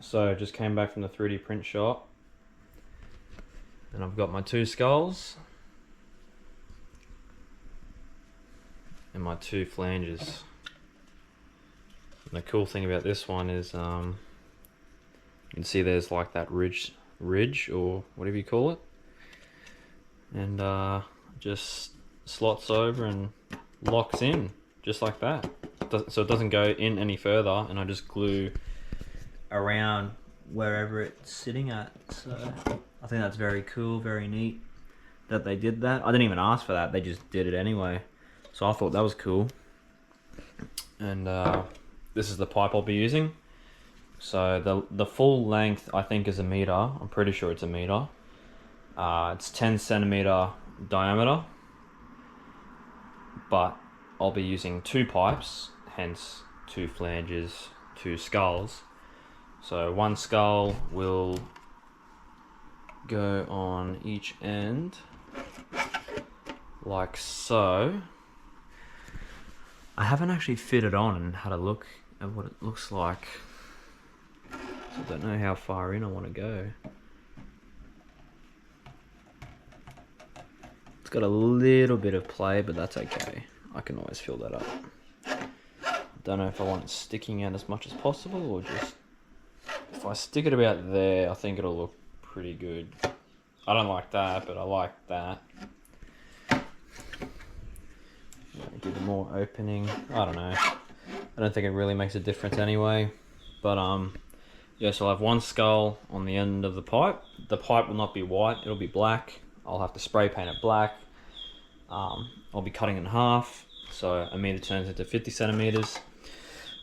So just came back from the 3D print shop and I've got my two skulls and my two flanges. And the cool thing about this one is you can see there's like that ridge or whatever you call it, and just slots over and locks in just like that, so it doesn't go in any further, and I just glue around wherever it's sitting at. So I think that's very cool, very neat that they did that. I didn't even ask for that, they just did it anyway, so I thought that was cool. And this is the pipe I'll be using. So the full length I think is 1 meter. I'm pretty sure it's 1 meter. It's 10 centimeter diameter, but I'll be using 2 pipes, hence 2 flanges, 2 skulls. So 1 skull will go on each end like so. I haven't actually fitted on and had a look at what it looks like, so I don't know how far in I want to go. It's got a little bit of play, but that's okay. I can always fill that up. Don't know if I want it sticking out as much as possible, or just, if I stick it about there, I think it'll look pretty good. I don't like that, but I like that. Give it more opening. I don't know. I don't think it really makes a difference anyway. But yeah, so I'll have 1 skull on the end of the pipe. The pipe will not be white, it'll be black. I'll have to spray paint it black. I'll be cutting it in half, so 1 meter turns into 50 centimeters.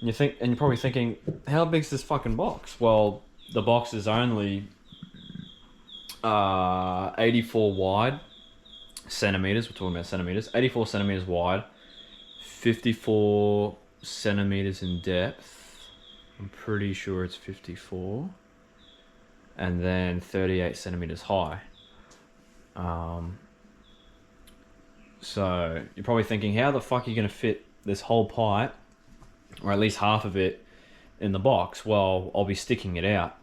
And you're probably thinking, how big's this fucking box? Well, the box is only 84 wide centimeters. We're talking about centimeters. 84 centimeters wide, 54 centimeters in depth. I'm pretty sure it's 54, and then 38 centimeters high. So you're probably thinking, how the fuck are you gonna fit this whole pipe, or at least half of it, in the box? Well, I'll be sticking it out.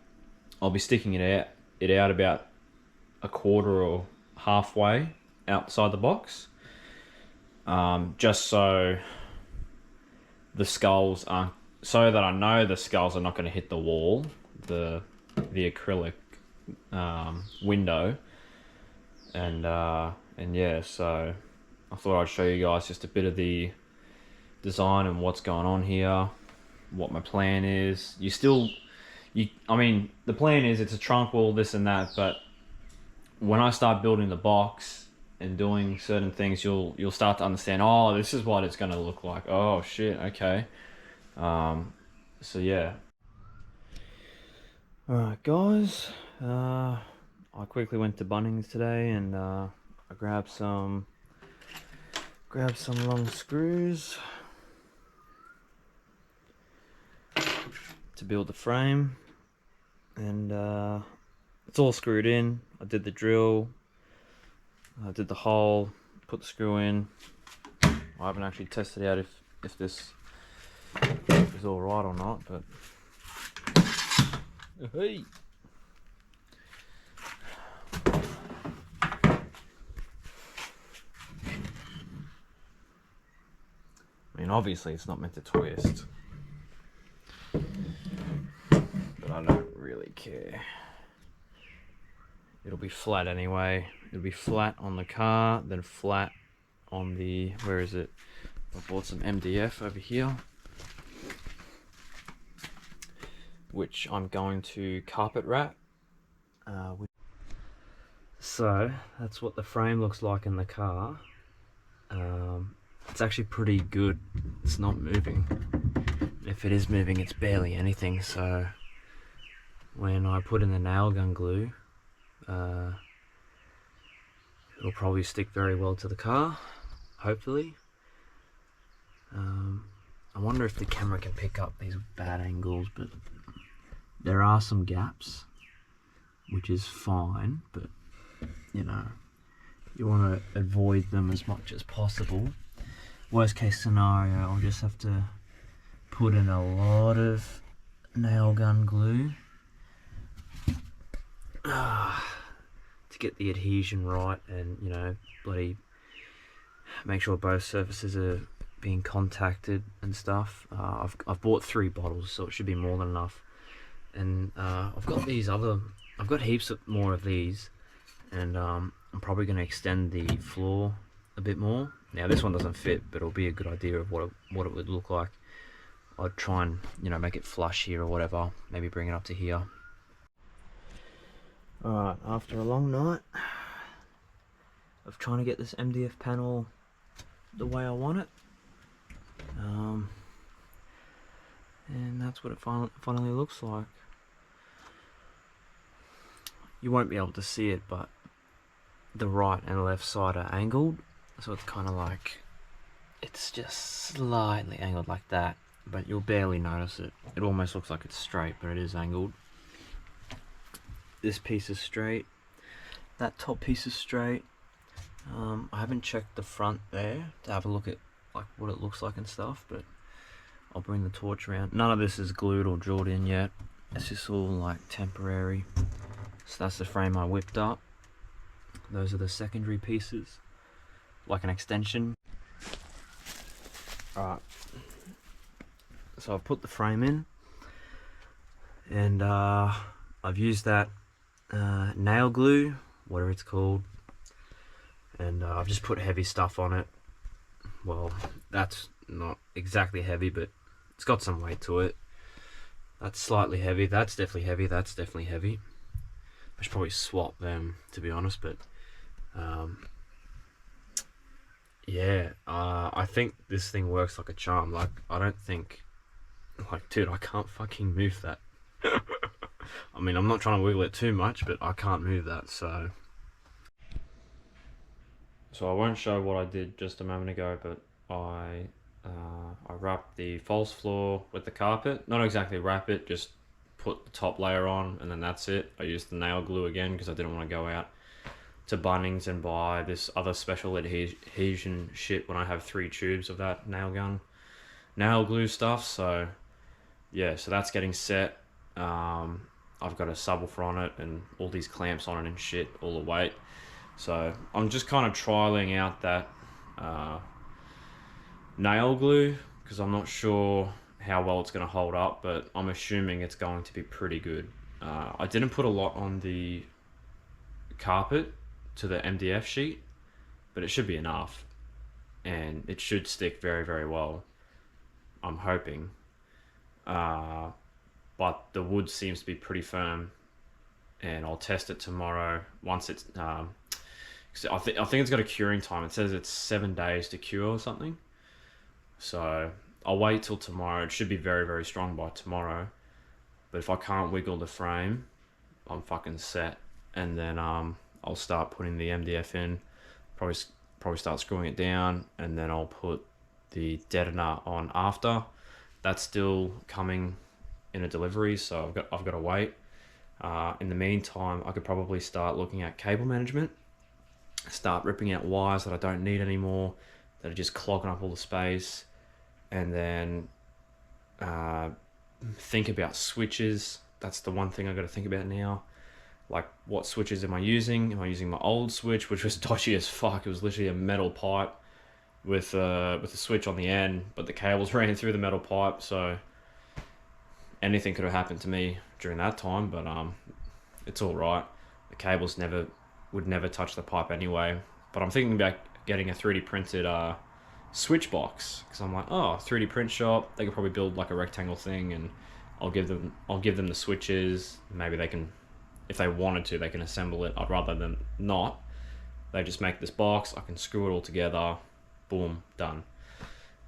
I'll be sticking it out about a quarter or halfway outside the box, just so the skulls aren't, so that I know the skulls are not going to hit the wall, the acrylic window, and yeah, so I thought I'd show you guys just a bit of the design and what's going on here, what my plan is. I mean, the plan is it's a trunk wall, this and that, but when I start building the box and doing certain things, you'll start to understand, oh, this is what it's going to look like. Oh shit, okay. So yeah. Alright guys, I quickly went to Bunnings today and I grabbed some long screws to build the frame, and it's all screwed in. I did the drill, I did the hole, put the screw in. I haven't actually tested out if this is all right or not, but hey. I mean, obviously it's not meant to twist, but I don't really care. It'll be flat anyway. It'll be flat on the car, then flat on the, where is it? I bought some MDF over here, which I'm going to carpet wrap. So that's what the frame looks like in the car. It's actually pretty good. It's not moving. If it is moving, it's barely anything. So when I put in the nail gun glue, it'll probably stick very well to the car, hopefully. I wonder if the camera can pick up these bad angles, but there are some gaps, which is fine, but you know, you want to avoid them as much as possible. Worst case scenario, I'll just have to put in a lot of nail gun glue to get the adhesion right, and bloody make sure both surfaces are being contacted and stuff. I've bought 3 bottles, so it should be more than enough. And I've got heaps more of these, and I'm probably going to extend the floor a bit more. Now this one doesn't fit, but it'll be a good idea of what it would look like. I'd try and make it flush here or whatever. Maybe bring it up to here. Alright, after a long night of trying to get this MDF panel the way I want it, and that's what it finally looks like. You won't be able to see it, but the right and left side are angled, so it's kind of like, it's just slightly angled like that, but you'll barely notice it. It almost looks like it's straight, but it is angled. This piece is straight, that top piece is straight. I haven't checked the front there to have a look at like what it looks like and stuff, but I'll bring the torch around. None of this is glued or drilled in yet. It's just all like temporary. So that's the frame I whipped up. Those are the secondary pieces, like an extension. Alright, so I've put the frame in, and I've used that nail glue, whatever it's called, and I've just put heavy stuff on it. Well, that's not exactly heavy, but it's got some weight to it. That's slightly heavy, that's definitely heavy, that's definitely heavy. I should probably swap them, to be honest, but yeah, I think this thing works like a charm. Like, I don't think, like, dude, I can't fucking move that. I mean, I'm not trying to wiggle it too much, but I can't move that, so I won't show what I did just a moment ago, but I wrapped the false floor with the carpet. Not exactly wrap it, just put the top layer on, and then that's it. I used the nail glue again because I didn't want to go out to Bunnings and buy this other special adhesion shit when I have 3 tubes of that nail glue stuff. So yeah, so that's getting set. I've got a subwoofer on it and all these clamps on it and shit, all the weight. So I'm just kind of trialing out that nail glue because I'm not sure how well it's going to hold up, but I'm assuming it's going to be pretty good. I didn't put a lot on the carpet to the MDF sheet, but it should be enough, and it should stick very, very well, I'm hoping. But the wood seems to be pretty firm, and I'll test it tomorrow once it's I think it's got a curing time. It says it's 7 days to cure or something, so I'll wait till tomorrow. It should be very, very strong by tomorrow. But if I can't wiggle the frame, I'm fucking set. And then I'll start putting the MDF in. Probably start screwing it down, and then I'll put the deadener on after. That's still coming in a delivery, so I've got to wait. In the meantime, I could probably start looking at cable management. Start ripping out wires that I don't need anymore, that are just clogging up all the space. And then think about switches. That's the one thing I got to think about now. Like, what switches am I using? Am I using my old switch, which was dodgy as fuck? It was literally a metal pipe with a switch on the end, but the cables ran through the metal pipe, so anything could have happened to me during that time. But it's all right. The cables would never touch the pipe anyway. But I'm thinking about getting a 3D printed switch box, because I'm like, oh, 3D print shop, they could probably build like a rectangle thing, and I'll give them the switches. Maybe they can, if they wanted to, they can assemble it. I'd rather than not. They just make this box, I can screw it all together, boom, done.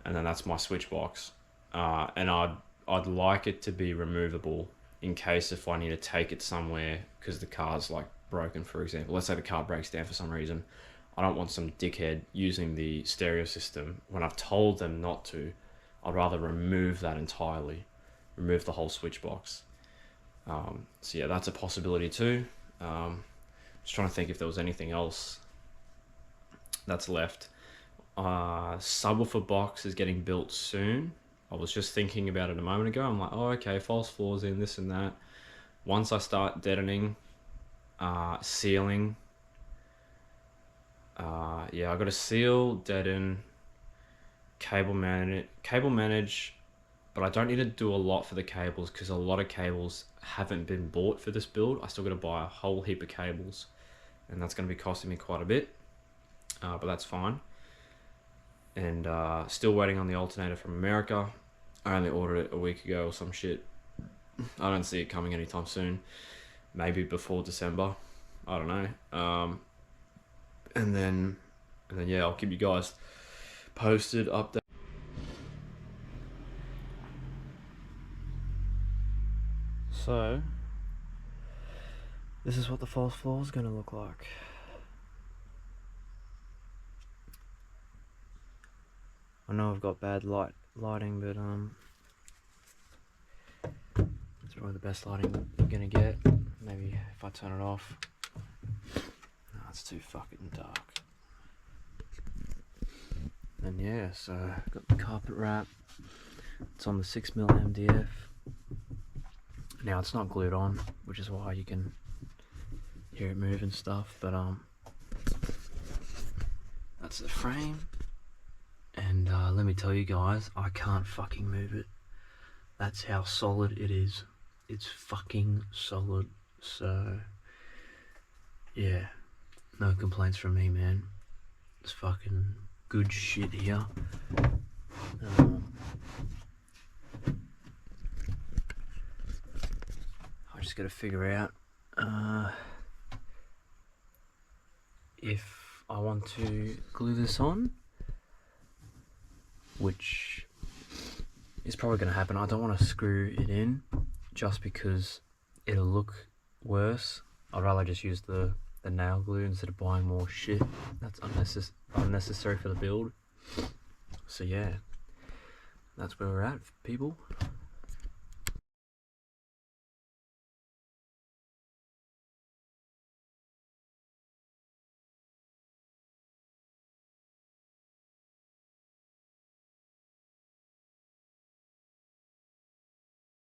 And then that's my switch box. And I'd like it to be removable in case if I need to take it somewhere because the car's like broken, for example. Let's say the car breaks down for some reason. I don't want some dickhead using the stereo system when I've told them not to. I'd rather remove that entirely, remove the whole switch box. So yeah, that's a possibility too. Just trying to think if there was anything else that's left. Subwoofer box is getting built soon. I was just thinking about it a moment ago. I'm like, oh, okay, false floors in, this and that. Once I start deadening, Sealing. Yeah, I got to seal, deaden, cable manage, but I don't need to do a lot for the cables because a lot of cables haven't been bought for this build. I still got to buy a whole heap of cables, and that's going to be costing me quite a bit, but that's fine. And still waiting on the alternator from America. I only ordered it a week ago or some shit. I don't see it coming anytime soon. Maybe before December. I don't know. And then yeah, I'll keep you guys posted, update. So, this is what the false floor is going to look like. I know I've got bad lighting, but it's probably the best lighting you're going to get. Maybe if I turn it off. No, it's too fucking dark. And yeah, so got the carpet wrap. It's on the 6mm MDF. Now it's not glued on, which is why you can hear it move and stuff, but that's the frame. And let me tell you guys, I can't fucking move it. That's how solid it is. It's fucking solid. So yeah, no complaints from me, man. It's fucking good shit here. I just gotta figure out if I want to glue this on, which is probably gonna happen. I don't want to screw it in just because it'll look worse. I'd rather just use the nail glue instead of buying more shit that's unnecessary for the build. So yeah, that's where we're at, people.